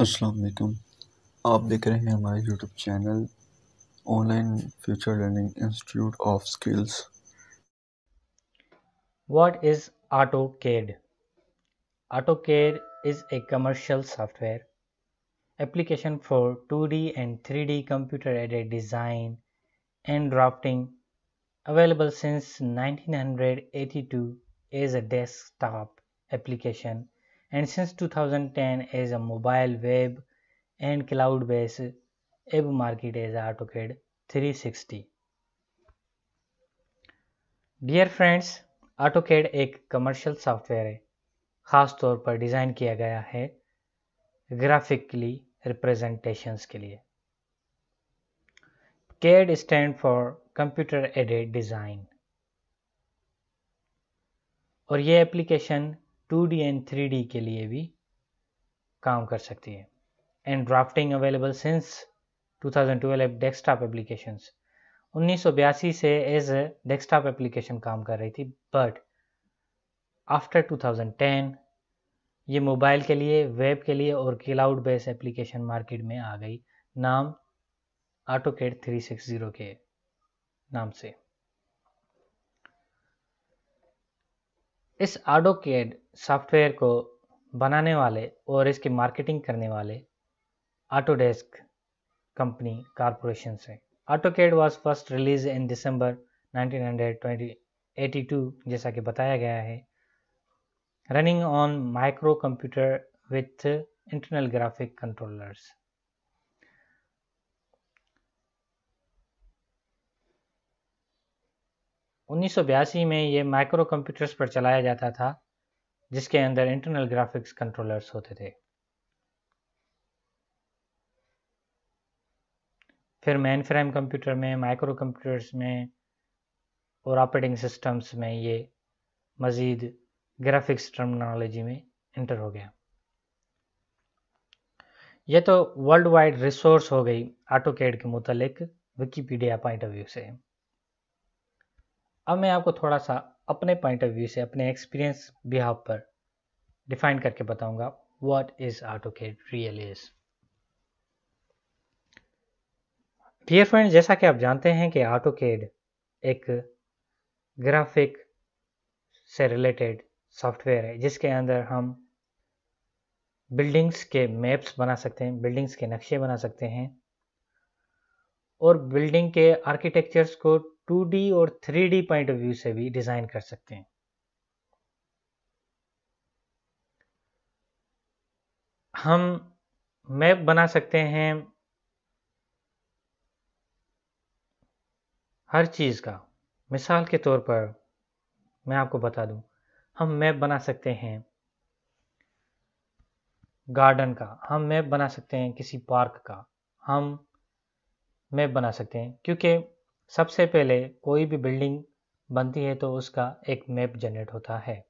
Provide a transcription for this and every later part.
अस्सलाम वालेकुम। आप देख रहे हैं हमारे YouTube channel online future learning institute of skills. What is AutoCAD? AutoCAD is a commercial software application for 2D and 3D computer-aided design and drafting, available since 1982 as a desktop application and since 2010 as a mobile web and cloud-based web market as AutoCAD 360. Dear friends, AutoCAD एक commercial software है, ख़ास तौर पर design किया गया है graphically representations के लिए। CAD stand for computer aided design और ये एप्लीकेशन 2D एंड 3D के लिए भी काम कर सकती है। And drafting available since 2012 desktop applications 1982 से एज ए डेस्कटॉप एप्लीकेशन काम कर रही थी, बट आफ्टर 2010 ये मोबाइल के लिए, वेब के लिए और क्लाउड बेस्ड एप्लीकेशन मार्केट में आ गई, नाम AutoCAD 360 के नाम से। इस AutoCAD सॉफ्टवेयर को बनाने वाले और इसकी मार्केटिंग करने वाले ऑटोडेस्क कंपनी कॉरपोरेशन है। AutoCAD was first release in December 1982, जैसा कि बताया गया है, running on microcomputer with internal graphic controllers. उन्नीस में ये माइक्रो कंप्यूटर्स पर चलाया जाता था, जिसके अंदर इंटरनल ग्राफिक्स कंट्रोलर्स होते थे। फिर मेन फ्रेम कंप्यूटर में, माइक्रो कंप्यूटर्स में और ऑपरेटिंग सिस्टम्स में ये मज़ीद ग्राफिक्स टर्मिनोलॉजी में इंटर हो गया। ये तो वर्ल्ड वाइड रिसोर्स हो गई AutoCAD के मुतालिक विकीपीडिया पॉइंट ऑफ व्यू से। अब मैं आपको थोड़ा सा अपने पॉइंट ऑफ व्यू से, अपने एक्सपीरियंस बिहाफ पर डिफाइन करके बताऊंगा what is AutoCAD really is. Dear friends, जैसा कि आप जानते हैं कि AutoCAD एक ग्राफिक से रिलेटेड सॉफ्टवेयर है, जिसके अंदर हम बिल्डिंग्स के मैप्स बना सकते हैं, बिल्डिंग्स के नक्शे बना सकते हैं और बिल्डिंग के आर्किटेक्चर्स को 2D और 3D पॉइंट ऑफ व्यू से भी डिज़ाइन कर सकते हैं। हम मैप बना सकते हैं हर चीज़ का। मिसाल के तौर पर मैं आपको बता दूं, हम मैप बना सकते हैं गार्डन का, हम मैप बना सकते हैं किसी पार्क का, हम मैप बना सकते हैं, क्योंकि सबसे पहले कोई भी बिल्डिंग बनती है तो उसका एक मैप जनरेट होता है।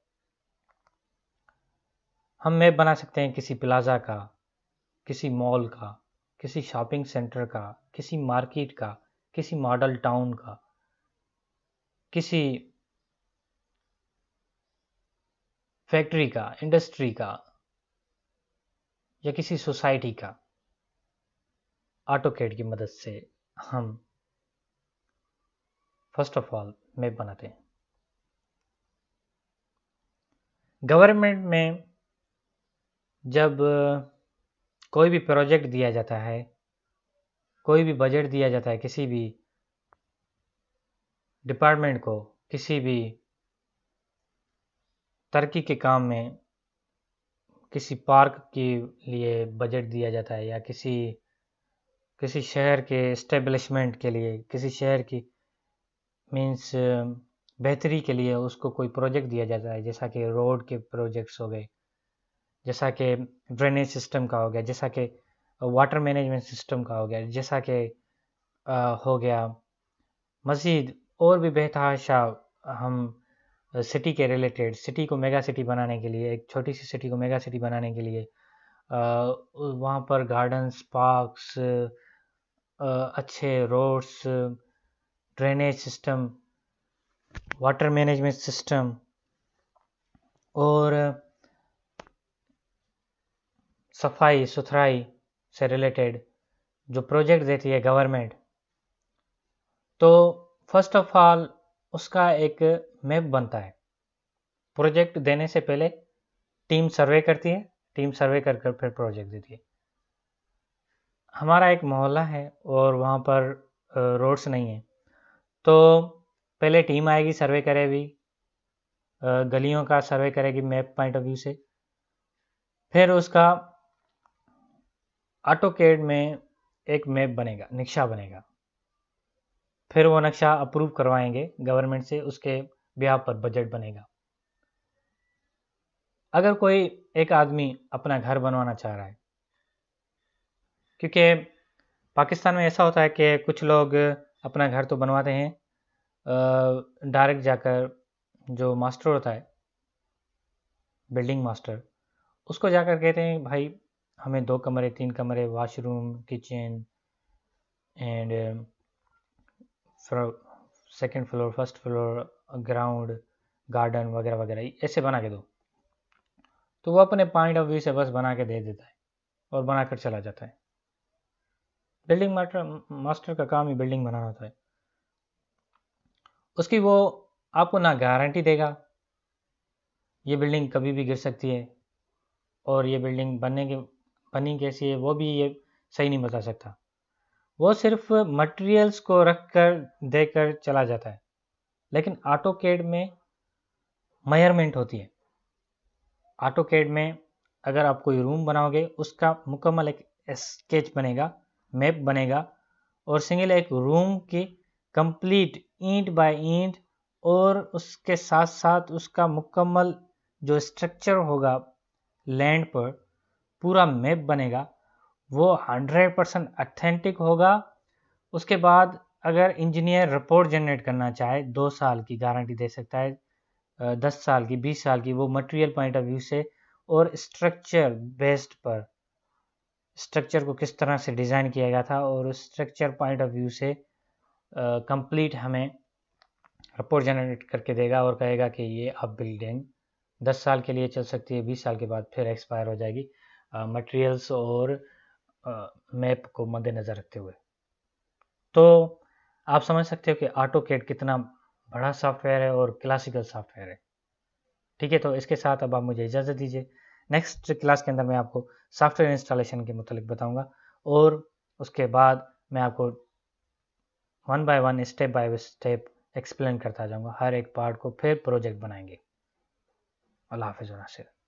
हम मैप बना सकते हैं किसी प्लाजा का, किसी मॉल का, किसी शॉपिंग सेंटर का, किसी मार्केट का, किसी मॉडल टाउन का, किसी फैक्ट्री का, इंडस्ट्री का या किसी सोसाइटी का। AutoCAD की मदद से हम फर्स्ट ऑफ ऑल मैप बनाते हैं। गवर्नमेंट में जब कोई भी प्रोजेक्ट दिया जाता है, कोई भी बजट दिया जाता है किसी भी डिपार्टमेंट को, किसी भी तरक्की के काम में, किसी पार्क के लिए बजट दिया जाता है या किसी शहर के इस्टेब्लिशमेंट के लिए, किसी शहर की मीन्स बेहतरी के लिए उसको कोई प्रोजेक्ट दिया जाता है, जैसा कि रोड के प्रोजेक्ट्स हो गए, जैसा कि ड्रेनेज सिस्टम का हो गया, जैसा कि वाटर मैनेजमेंट सिस्टम का हो गया, जैसा कि हो गया मज़ीद और भी बेतहाशा। हम सिटी के रिलेटेड, सिटी को मेगा सिटी बनाने के लिए, एक छोटी सी सिटी को मेगा सिटी बनाने के लिए वहाँ पर गार्डन्स, पार्क्स, अच्छे roads, drainage system, water management system और सफाई सुथराई से रिलेटेड जो प्रोजेक्ट देती है गवर्नमेंट, तो फर्स्ट ऑफ ऑल उसका एक मैप बनता है। प्रोजेक्ट देने से पहले टीम सर्वे करती है, टीम सर्वे कर कर फिर प्रोजेक्ट देती है। हमारा एक मोहल्ला है और वहाँ पर रोड्स नहीं है, तो पहले टीम आएगी, सर्वे करेगी, गलियों का सर्वे करेगी मैप पॉइंट ऑफ व्यू से। फिर उसका ऑटोकैड में एक मैप बनेगा, नक्शा बनेगा। फिर वो नक्शा अप्रूव करवाएंगे गवर्नमेंट से, उसके ब्याह पर बजट बनेगा। अगर कोई एक आदमी अपना घर बनवाना चाह रहा है, क्योंकि पाकिस्तान में ऐसा होता है कि कुछ लोग अपना घर तो बनवाते हैं, डायरेक्ट जाकर जो मास्टर होता है, बिल्डिंग मास्टर, उसको जाकर कहते हैं भाई हमें 2 कमरे 3 कमरे, washroom, kitchen and second floor, first floor, ground, garden वगैरह वगैरह ऐसे बना के दो। तो वो अपने पॉइंट ऑफ व्यू से बस बना के दे देता है और बना कर चला जाता है। बिल्डिंग मास्टर का काम ही बिल्डिंग बनाना होता है। उसकी वो आपको ना गारंटी देगा ये बिल्डिंग कभी भी गिर सकती है, और ये बिल्डिंग बनी कैसी है वो भी ये सही नहीं बता सकता। वो सिर्फ मटेरियल्स को रख कर देकर चला जाता है। लेकिन ऑटोकैड में मेजरमेंट होती है। ऑटोकैड में अगर आप कोई रूम बनाओगे, उसका मुकम्मल एक स्केच बनेगा, मैप बनेगा, और सिंगल एक रूम की कंप्लीट ईंट बाय ईंट, और उसके साथ साथ उसका मुकम्मल जो स्ट्रक्चर होगा लैंड पर, पूरा मैप बनेगा। वो 100% ऑथेंटिक होगा। उसके बाद अगर इंजीनियर रिपोर्ट जनरेट करना चाहे, 2 साल की गारंटी दे सकता है, 10 साल की, 20 साल की, वो मटेरियल पॉइंट ऑफ व्यू से और स्ट्रक्चर बेस्ड पर, स्ट्रक्चर को किस तरह से डिज़ाइन किया गया था और उस स्ट्रक्चर पॉइंट ऑफ व्यू से कंप्लीट हमें रिपोर्ट जनरेट करके देगा और कहेगा कि ये अब बिल्डिंग 10 साल के लिए चल सकती है, 20 साल के बाद फिर एक्सपायर हो जाएगी, मटेरियल्स और मैप को मद्देनज़र रखते हुए। तो आप समझ सकते हो कि ऑटोकैड कितना बड़ा सॉफ्टवेयर है और क्लासिकल सॉफ्टवेयर है। ठीक है, तो इसके साथ अब आप मुझे इजाज़त दीजिए। नेक्स्ट क्लास के अंदर मैं आपको सॉफ्टवेयर इंस्टॉलेशन के मुतालिक बताऊंगा, और उसके बाद मैं आपको 1 by 1 step by step explain करता जाऊंगा हर एक पार्ट को, फिर प्रोजेक्ट बनाएंगे। अल्लाह हाफ़िज़।